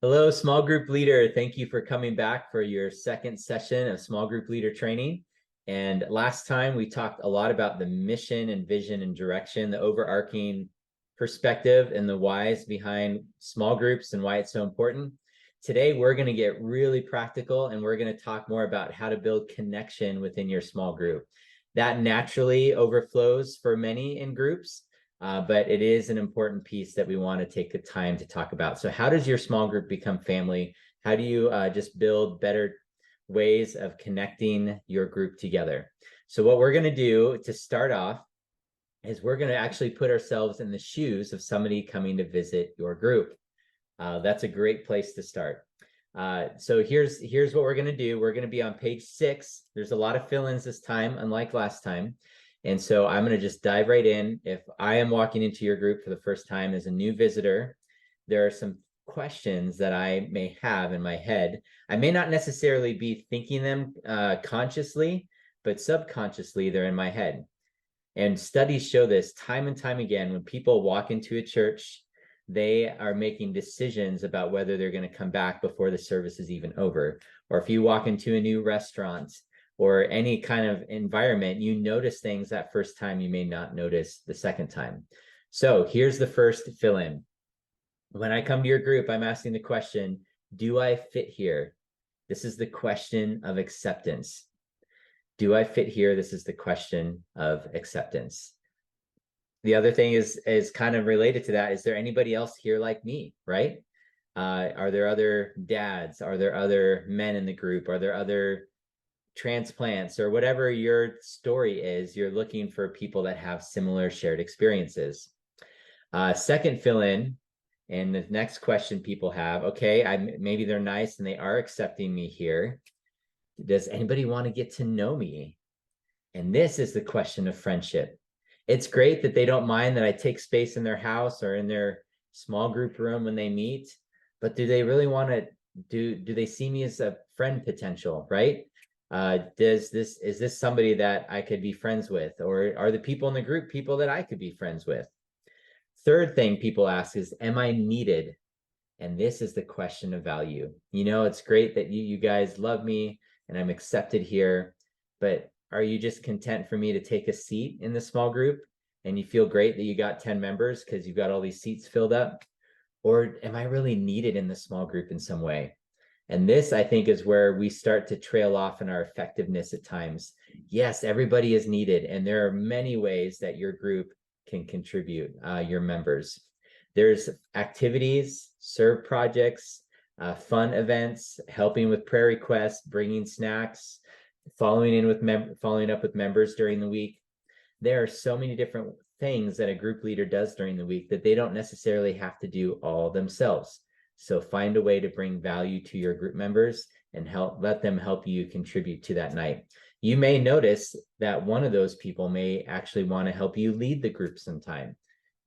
Hello, small group leader. Thank you for coming back for your second session of small group leader training. And last time we talked a lot about the mission and vision and direction, the overarching perspective and the whys behind small groups and why it's so important. Today, we're going to get really practical and we're going to talk more about how to build connection within your small group. That naturally overflows for many in groups. But it is an important piece that we want to take the time to talk about. So how does your small group become family? How do you just build better ways of connecting your group together? So what we're going to do to start off is we're going to actually put ourselves in the shoes of somebody coming to visit your group. That's a great place to start. So here's what we're going to do. We're going to be on page 6. There's a lot of fill-ins this time, unlike last time. And so I'm going to just dive right in. If I am walking into your group for the first time as a new visitor, there are some questions that I may have in my head. I may not necessarily be thinking them consciously, but subconsciously they're in my head. And studies show this time and time again. When people walk into a church, they are making decisions about whether they're going to come back before the service is even over. Or if you walk into a new restaurant, or any kind of environment, you notice things that first time you may not notice the second time. So here's the first fill in. When I come to your group, I'm asking the question, do I fit here? This is the question of acceptance. Do I fit here? This is the question of acceptance. The other thing is kind of related to that. Is there anybody else here like me, right? Are there other dads? Are there other men in the group? Are there other transplants or whatever your story is? You're looking for people that have similar shared experiences. Second fill in, and the next question people have, okay, maybe they're nice and they are accepting me here. Does anybody want to get to know me? And this is the question of friendship. It's great that they don't mind that I take space in their house or in their small group room when they meet, but do they really want to do they see me as a friend potential, right? Is this somebody that I could be friends with, or are the people in the group people that I could be friends with? Third thing people ask is, am I needed? And this is the question of value. It's great that you guys love me and I'm accepted here, but are you just content for me to take a seat in the small group and you feel great that you got 10 members because you've got all these seats filled up? Or am I really needed in the small group in some way? And this, I think, is where we start to trail off in our effectiveness at times. Yes, everybody is needed, and there are many ways that your group can contribute, your members. There's activities, serve projects, fun events, helping with prayer requests, bringing snacks, following up with members during the week. There are so many different things that a group leader does during the week that they don't necessarily have to do all themselves. So find a way to bring value to your group members and let them help you contribute to that night. You may notice that one of those people may actually want to help you lead the group sometime,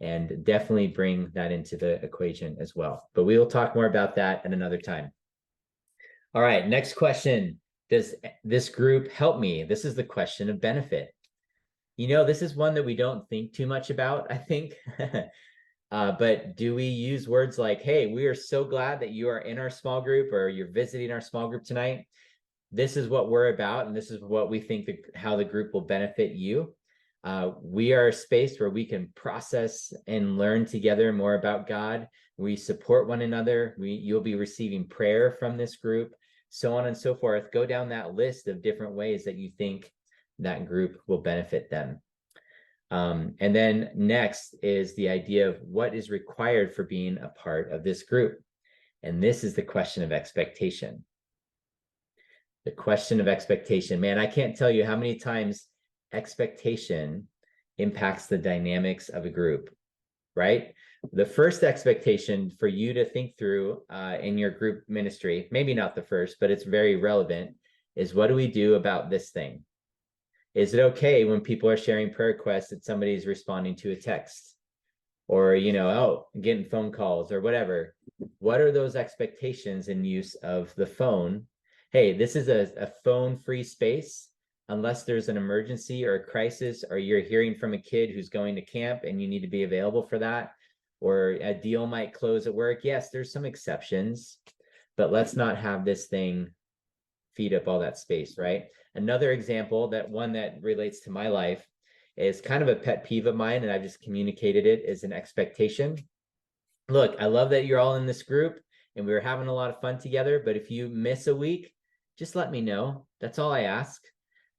and definitely bring that into the equation as well. But we will talk more about that at another time. All right, next question. Does this group help me? This is the question of benefit. This is one that we don't think too much about, I think. But do we use words like, hey, we are so glad that you are in our small group or you're visiting our small group tonight. This is what we're about, and this is what we think how the group will benefit you. We are a space where we can process and learn together more about God. We support one another. You'll be receiving prayer from this group, so on and so forth. Go down that list of different ways that you think that group will benefit them. And then next is the idea of what is required for being a part of this group. And this is the question of expectation. The question of expectation. Man, I can't tell you how many times expectation impacts the dynamics of a group, right? The first expectation for you to think through in your group ministry, maybe not the first, but it's very relevant, is what do we do about this thing? Is it okay when people are sharing prayer requests that somebody's responding to a text? Or, getting phone calls or whatever. What are those expectations in use of the phone? Hey, this is a phone-free space unless there's an emergency or a crisis, or you're hearing from a kid who's going to camp and you need to be available for that. or a deal might close at work. Yes, there's some exceptions, but let's not have this thing feed up all that space, right? Another example, that one that relates to my life, is kind of a pet peeve of mine, and I've just communicated it as an expectation. Look, I love that you're all in this group and we were having a lot of fun together, but if you miss a week, just let me know. That's all I ask.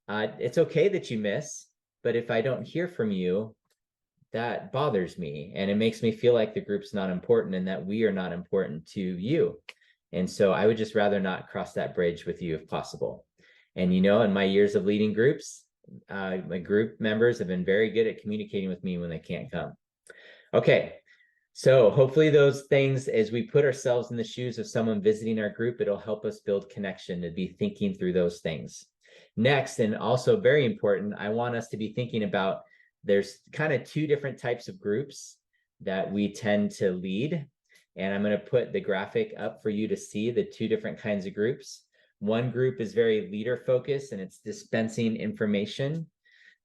It's okay that you miss, but if I don't hear from you, that bothers me and it makes me feel like the group's not important and that we are not important to you. And so I would just rather not cross that bridge with you if possible. And in my years of leading groups, my group members have been very good at communicating with me when they can't come. Okay, so hopefully those things, as we put ourselves in the shoes of someone visiting our group, it'll help us build connection, to be thinking through those things. Next, and also very important, I want us to be thinking about, there's kind of two different types of groups that we tend to lead. And I'm going to put the graphic up for you to see the two different kinds of groups. One group is very leader focused and it's dispensing information.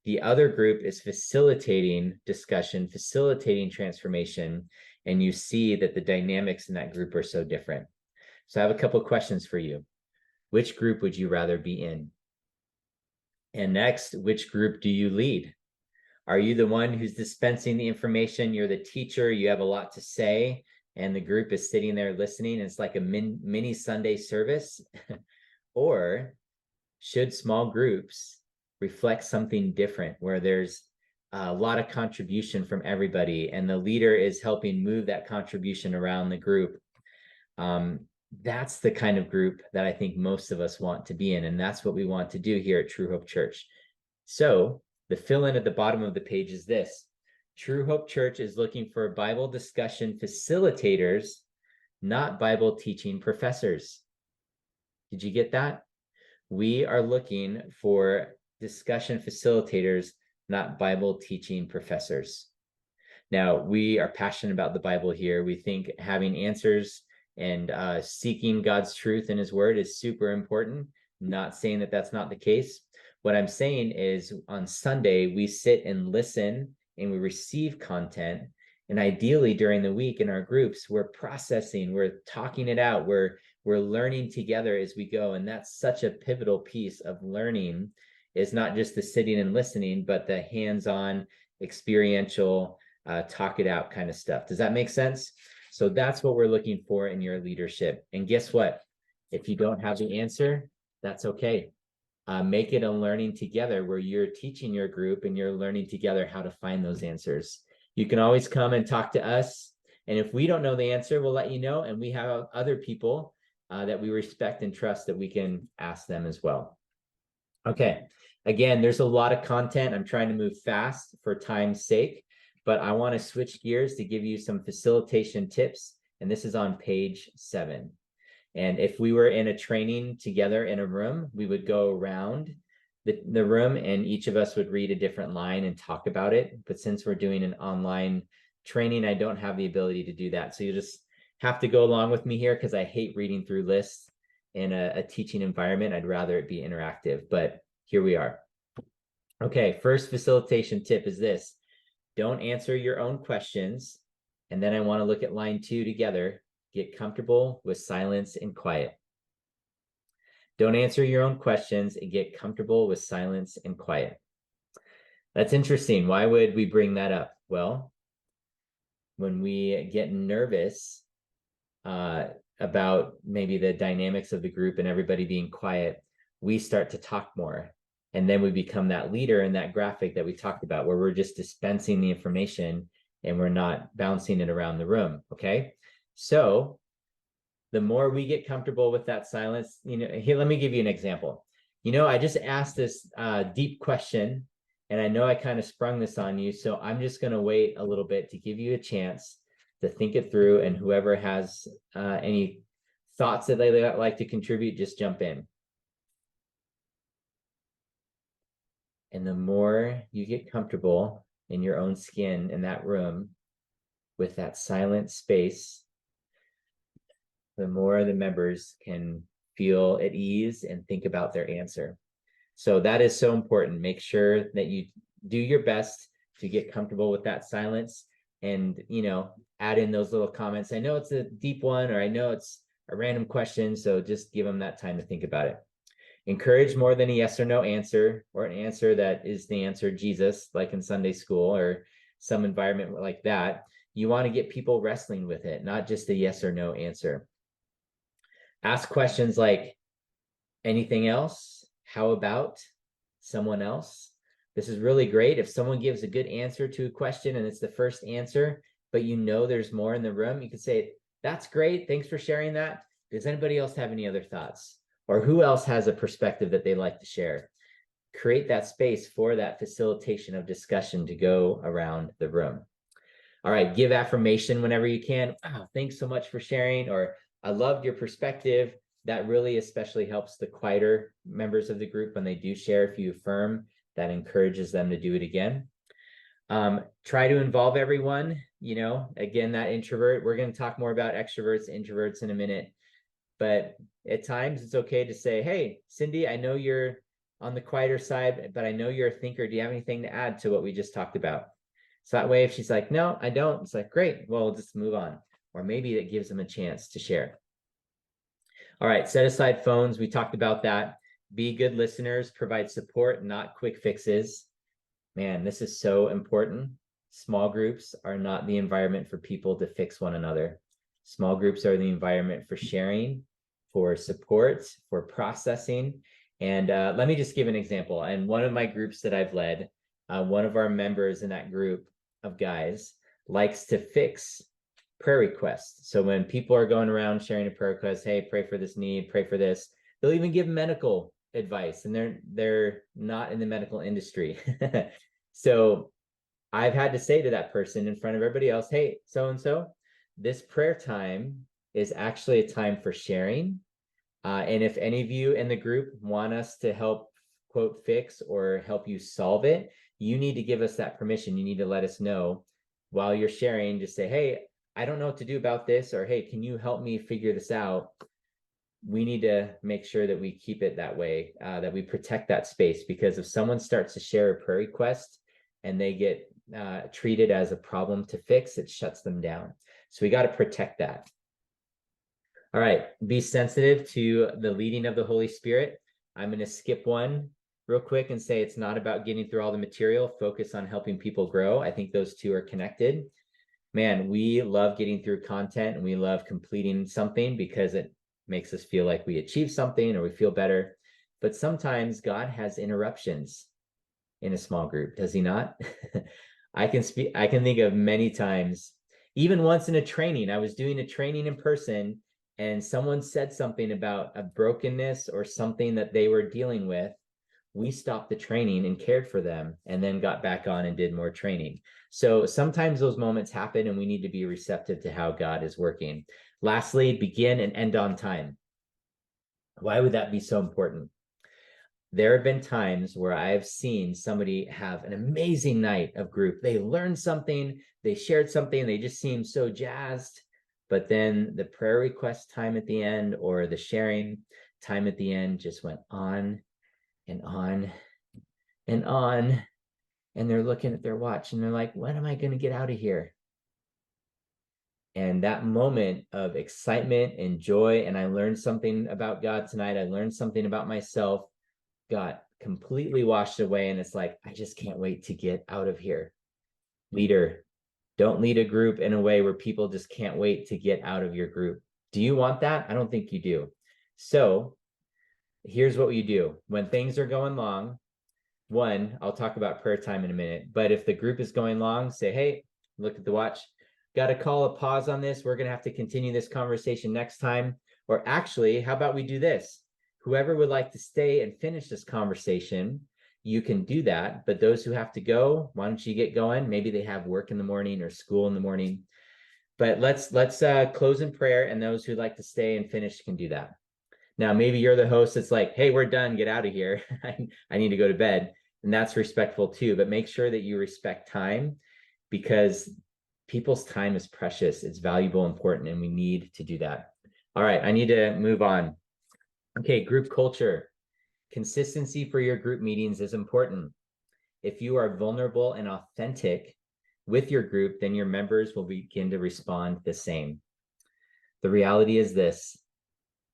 The other group is facilitating discussion, facilitating transformation. And you see that the dynamics in that group are so different. So I have a couple of questions for you. Which group would you rather be in? And next, which group do you lead? Are you the one who's dispensing the information? You're the teacher, you have a lot to say, and the group is sitting there listening. It's like a mini Sunday service. Or should small groups reflect something different, where there's a lot of contribution from everybody and the leader is helping move that contribution around the group? That's the kind of group that I think most of us want to be in, and that's what we want to do here at True Hope Church. So the fill-in at the bottom of the page is this: True Hope Church is looking for Bible discussion facilitators, not Bible teaching professors. Did you get that? We are looking for discussion facilitators, not Bible teaching professors. Now, we are passionate about the Bible here. We think having answers and seeking God's truth in his word is super important. Not saying that that's not the case. What I'm saying is, on Sunday, we sit and listen and we receive content. And ideally during the week in our groups, we're processing, we're talking it out, we're learning together as we go. And that's such a pivotal piece of learning, is not just the sitting and listening, but the hands-on, experiential, talk it out kind of stuff. Does that make sense? So that's what we're looking for in your leadership. And guess what? If you don't have the answer, that's okay. Make it a learning together, where you're teaching your group and you're learning together how to find those answers. You can always come and talk to us. And if we don't know the answer, we'll let you know. And we have other people that we respect and trust that we can ask them as well. Okay. Again, there's a lot of content. I'm trying to move fast for time's sake, but I want to switch gears to give you some facilitation tips. And this is on page 7. And if we were in a training together in a room, we would go around the room and each of us would read a different line and talk about it. But since we're doing an online training, I don't have the ability to do that. So you just have to go along with me here, because I hate reading through lists in a teaching environment. I'd rather it be interactive, but here we are. Okay, first facilitation tip is this: don't answer your own questions. And then I want to look at line 2 together. Get comfortable with silence and quiet. Don't answer your own questions and get comfortable with silence and quiet. That's interesting. Why would we bring that up? Well, when we get nervous about maybe the dynamics of the group and everybody being quiet, we start to talk more. And then we become that leader in that graphic that we talked about, where we're just dispensing the information and we're not bouncing it around the room. Okay. So the more we get comfortable with that silence, here, let me give you an example. I just asked this deep question, and I know I kind of sprung this on you. So I'm just going to wait a little bit to give you a chance to think it through. And whoever has any thoughts that they like to contribute, just jump in. And the more you get comfortable in your own skin in that room with that silent space, the more the members can feel at ease and think about their answer. So that is so important. Make sure that you do your best to get comfortable with that silence. and, add in those little comments. I know it's a deep one, or I know it's a random question. So just give them that time to think about it. Encourage more than a yes or no answer, or an answer that is the answer Jesus, like in Sunday school or some environment like that. You want to get people wrestling with it, not just a yes or no answer. Ask questions like, anything else? How about someone else? This is really great. If someone gives a good answer to a question and it's the first answer, but there's more in the room, you could say, that's great. Thanks for sharing that. Does anybody else have any other thoughts? Or who else has a perspective that they'd like to share? Create that space for that facilitation of discussion to go around the room. All right, give affirmation whenever you can. Wow, thanks so much for sharing, or I loved your perspective. That really especially helps the quieter members of the group when they do share. If you affirm, that encourages them to do it again. Try to involve everyone. Again, that introvert, we're going to talk more about extroverts, introverts in a minute. But at times it's okay to say, hey, Cindy, I know you're on the quieter side, but I know you're a thinker. Do you have anything to add to what we just talked about? So that way, if she's like, no, I don't, it's like, great, well, we'll just move on. Or maybe it gives them a chance to share. All right, set aside phones. We talked about that. Be good listeners, provide support, not quick fixes. Man, this is so important. Small groups are not the environment for people to fix one another. Small groups are the environment for sharing, for support, for processing. And let me just give an example. And one of my groups that I've led, one of our members in that group of guys likes to fix prayer requests. So when people are going around sharing a prayer request, hey, pray for this need, pray for this, they'll even give medical advice, and they're not in the medical industry. So I've had to say to that person in front of everybody else, hey, so-and-so, this prayer time is actually a time for sharing. And if any of you in the group want us to help, quote, fix or help you solve it, you need to give us that permission. You need to let us know while you're sharing. Just say, hey, I don't know what to do about this, or hey, can you help me figure this out? We need to make sure that we keep it that way, that we protect that space, because if someone starts to share a prayer request and they get treated as a problem to fix, it shuts them down. So we got to protect that. All right, be sensitive to the leading of the Holy Spirit. I'm going to skip one real quick and say it's not about getting through all the material. Focus on helping people grow. I think those two are connected. Man, we love getting through content and we love completing something because it makes us feel like we achieved something or we feel better. But sometimes God has interruptions in a small group, does he not? I can think of many times, even once in a training. I was doing a training in person and someone said something about a brokenness or something that they were dealing with. We stopped the training and cared for them and then got back on and did more training. So sometimes those moments happen and we need to be receptive to how God is working. Lastly, begin and end on time. Why would that be so important? There have been times where I've seen somebody have an amazing night of group. They learned something, they shared something, they just seemed so jazzed. But then the prayer request time at the end or the sharing time at the end just went on and on and on. And they're looking at their watch and they're like, when am I going to get out of here? And that moment of excitement and joy, and I learned something about God tonight, I learned something about myself, got completely washed away. And it's like, I just can't wait to get out of here. Leader, don't lead a group in a way where people just can't wait to get out of your group. Do you want that? I don't think you do. So here's what you do. When things are going long, one, I'll talk about prayer time in a minute, but if the group is going long, say, hey, look at the watch. Got to call a pause on this. We're going to have to continue this conversation next time. Or actually, how about we do this? Whoever would like to stay and finish this conversation, you can do that. But those who have to go, why don't you get going? Maybe they have work in the morning or school in the morning. But let's close in prayer, and those who like to stay and finish can do that. Now, maybe you're the host that's like, hey, we're done, get out of here. I need to go to bed. And that's respectful too, but make sure that you respect time, because people's time is precious. It's valuable, important, and we need to do that. All right, I need to move on. Okay, group culture. Consistency for your group meetings is important. If you are vulnerable and authentic, with your group, then your members will begin to respond the same. The reality is this: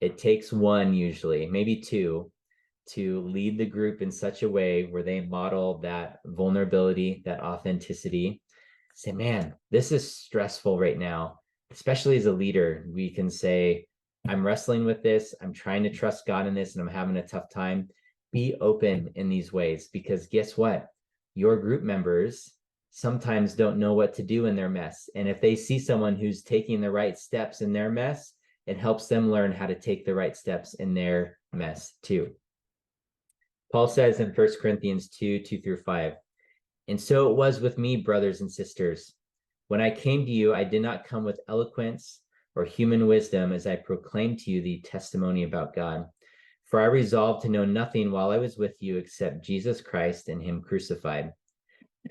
it takes one, usually, maybe two, to lead the group in such a way where they model that vulnerability, that authenticity. Say, man, this is stressful right now. Especially as a leader, we can say, I'm wrestling with this. I'm trying to trust God in this, and I'm having a tough time. Be open in these ways, because guess what? Your group members sometimes don't know what to do in their mess. And if they see someone who's taking the right steps in their mess, it helps them learn how to take the right steps in their mess too. Paul says in 1 Corinthians 2:2-5, and so it was with me, brothers and sisters. When I came to you, I did not come with eloquence or human wisdom as I proclaimed to you the testimony about God. For I resolved to know nothing while I was with you except Jesus Christ and him crucified.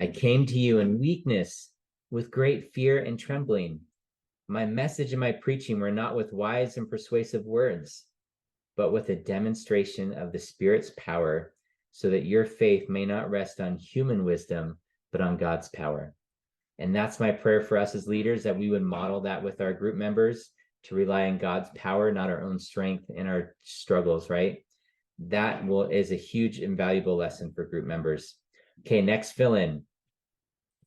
I came to you in weakness, with great fear and trembling. My message and my preaching were not with wise and persuasive words, but with a demonstration of the Spirit's power, so that your faith may not rest on human wisdom, but on God's power. And that's my prayer for us as leaders, that we would model that with our group members, to rely on God's power, not our own strength and our struggles, right? That is a huge and valuable lesson for group members. Okay, next fill in.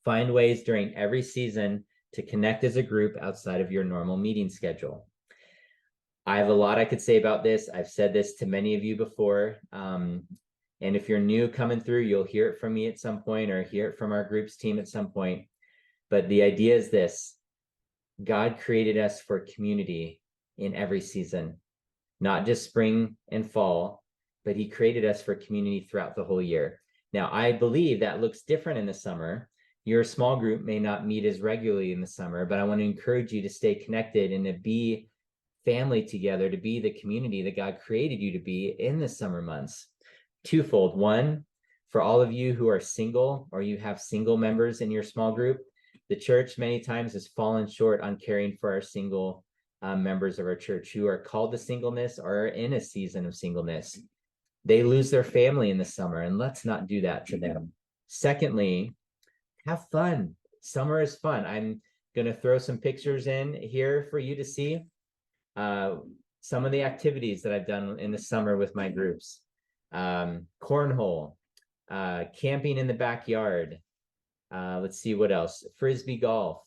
Find ways during every season to connect as a group outside of your normal meeting schedule. I have a lot I could say about this. I've said this to many of you before. And if you're new coming through, you'll hear it from me at some point, or hear it from our groups team at some point. But the idea is this: God created us for community in every season, not just spring and fall, but he created us for community throughout the whole year. Now, I believe that looks different in the summer. Your small group may not meet as regularly in the summer, but I want to encourage you to stay connected and to be family together, to be the community that God created you to be in the summer months. Twofold. One, for all of you who are single, or you have single members in your small group, the church many times has fallen short on caring for our single members of our church who are called to singleness or are in a season of singleness. They lose their family in the summer, and let's not do that to them. Secondly, have fun. Summer is fun. I'm going to throw some pictures in here for you to see some of the activities that I've done in the summer with my groups. Cornhole, camping in the backyard. Let's see what else. Frisbee golf,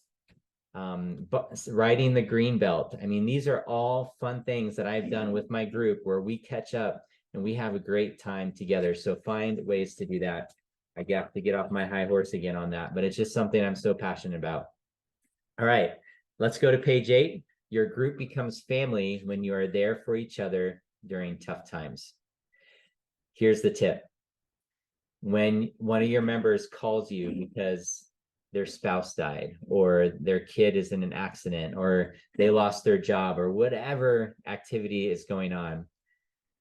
riding the green belt. I mean, these are all fun things that I've done with my group where we catch up and we have a great time together. So find ways to do that. I have to get off my high horse again on that, but it's just something I'm so passionate about. All right, let's go to page 8. Your group becomes family when you are there for each other during tough times. Here's the tip. When one of your members calls you because their spouse died, or their kid is in an accident, or they lost their job, or whatever activity is going on,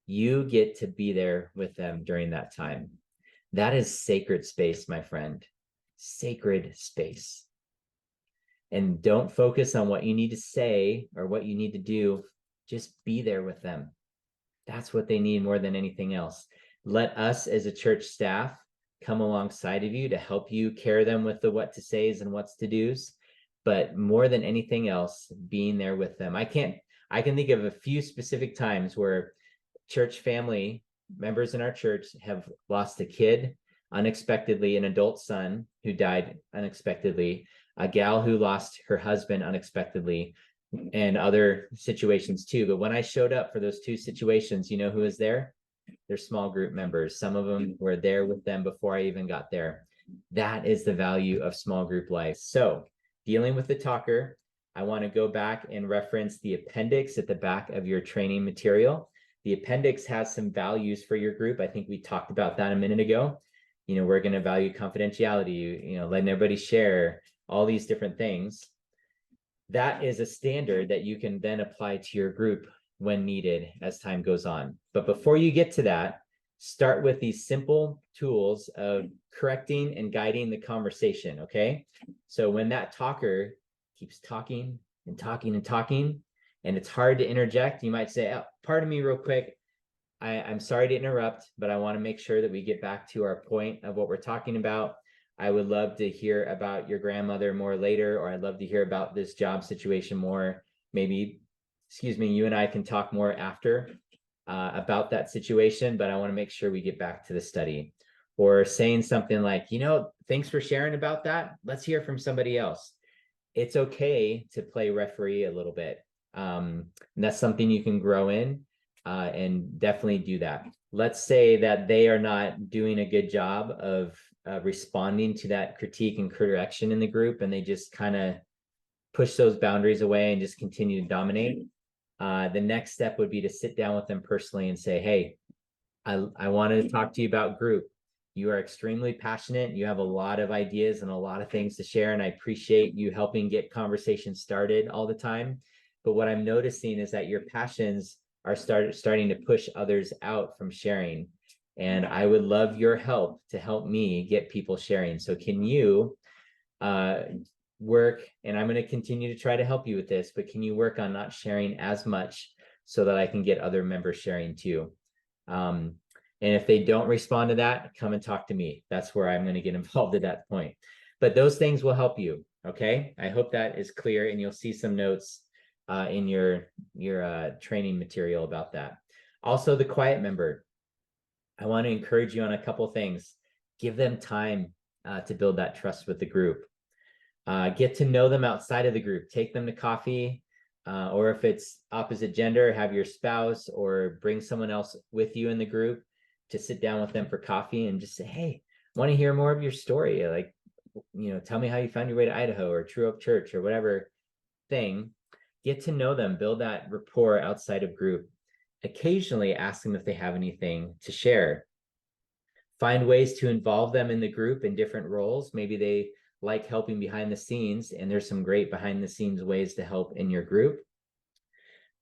you get to be there with them during that time. That is sacred space, my friend. Sacred space. And don't focus on what you need to say or what you need to do. Just be there with them. That's what they need more than anything else. Let us as a church staff come alongside of you to help you carry them with the what to says and what's to do's. But more than anything else, being there with them. I can think of a few specific times where church family members in our church have lost a kid unexpectedly, an adult son who died unexpectedly, a gal who lost her husband unexpectedly, and other situations too. But when I showed up for those two situations, you know who was there? Their small group members. Some of them were there with them before I even got there. That is the value of small group life. So, dealing with the talker, I want to go back and reference the appendix at the back of your training material. The appendix has some values for your group. I think we talked about that a minute ago. You know, we're going to value confidentiality, you know, letting everybody share, all these different things. That is a standard that you can then apply to your group when needed as time goes on. But before you get to that, start with these simple tools of correcting and guiding the conversation, okay? So when that talker keeps talking and talking and talking, and it's hard to interject, you might say, oh, pardon me real quick. I'm sorry to interrupt, but I want to make sure that we get back to our point of what we're talking about. I would love to hear about your grandmother more later, or I'd love to hear about this job situation more. Maybe, excuse me, you and I can talk more after about that situation, but I want to make sure we get back to the study. Or saying something like, thanks for sharing about that. Let's hear from somebody else. It's okay to play referee a little bit. And that's something you can grow in, and definitely do that. Let's say that they are not doing a good job of responding to that critique and correction in the group, and they just kind of push those boundaries away and just continue to dominate. The next step would be to sit down with them personally and say, hey, I wanted to talk to you about group. You are extremely passionate. You have a lot of ideas and a lot of things to share. And I appreciate you helping get conversations started all the time. But what I'm noticing is that your passions are starting to push others out from sharing. And I would love your help to help me get people sharing. So can you work, and I'm going to continue to try to help you with this, but can you work on not sharing as much so that I can get other members sharing too? And if they don't respond to that, come and talk to me. That's where I'm going to get involved at that point. But those things will help you. Okay. I hope that is clear, and you'll see some notes in your training material about that. Also, the quiet member. I want to encourage you on a couple things. Give them time to build that trust with the group. Get to know them outside of the group. Take them to coffee, or if it's opposite gender, have your spouse or bring someone else with you in the group to sit down with them for coffee and just say, hey, I want to hear more of your story. Like, tell me how you found your way to Idaho or True Oak Church or whatever thing. Get to know them, build that rapport outside of group. Occasionally ask them if they have anything to share. Find ways to involve them in the group in different roles. Maybe they like helping behind the scenes, and there's some great behind the scenes ways to help in your group.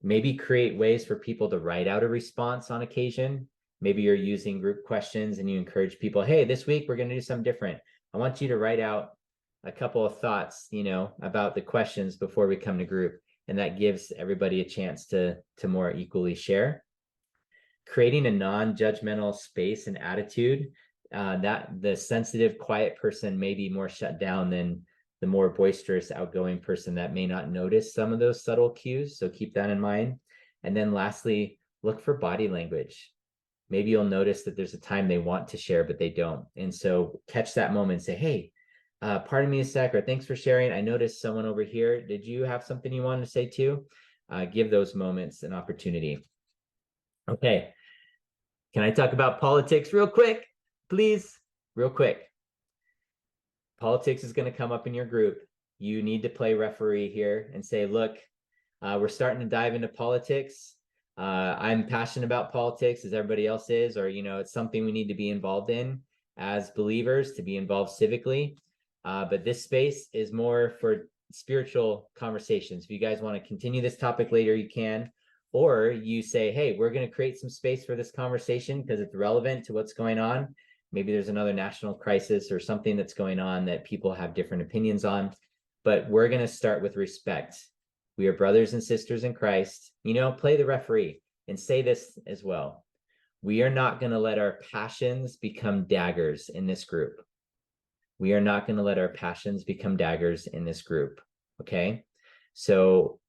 Maybe create ways for people to write out a response on occasion. Maybe you're using group questions and you encourage people, hey, this week we're going to do something different. I want you to write out a couple of thoughts, about the questions before we come to group. And that gives everybody a chance to more equally share. Creating a non-judgmental space and attitude, that the sensitive, quiet person may be more shut down than the more boisterous, outgoing person that may not notice some of those subtle cues. So keep that in mind. And then lastly, look for body language. Maybe you'll notice that there's a time they want to share, but they don't. And so catch that moment and say, hey, pardon me a sec, or thanks for sharing. I noticed someone over here. Did you have something you wanted to say too? Give those moments an opportunity. Okay. Can I talk about politics real quick, please? Real quick. Politics is going to come up in your group. You need to play referee here and say, look, we're starting to dive into politics. I'm passionate about politics as everybody else is, or, it's something we need to be involved in as believers, to be involved civically. But this space is more for spiritual conversations. If you guys want to continue this topic later, you can. Or you say, hey, we're going to create some space for this conversation because it's relevant to what's going on. Maybe there's another national crisis or something that's going on that people have different opinions on. But we're going to start with respect. We are brothers and sisters in Christ. Play the referee and say this as well. We are not going to let our passions become daggers in this group. We are not going to let our passions become daggers in this group. Okay? So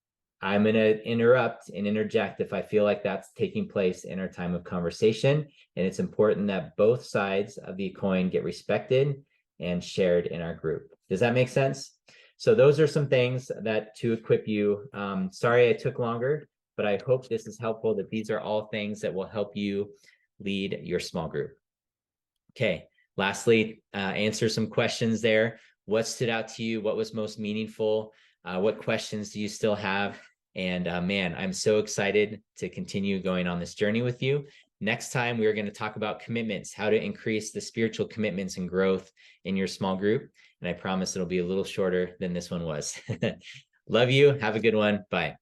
I'm going to interrupt and interject if I feel like that's taking place in our time of conversation. And it's important that both sides of the coin get respected and shared in our group. Does that make sense? So those are some things that to equip you. Sorry I took longer, but I hope this is helpful, that these are all things that will help you lead your small group. Okay. Lastly, answer some questions there. What stood out to you? What was most meaningful? What questions do you still have? And man, I'm so excited to continue going on this journey with you. Next time, we are going to talk about commitments, how to increase the spiritual commitments and growth in your small group. And I promise it'll be a little shorter than this one was. Love you. Have a good one. Bye.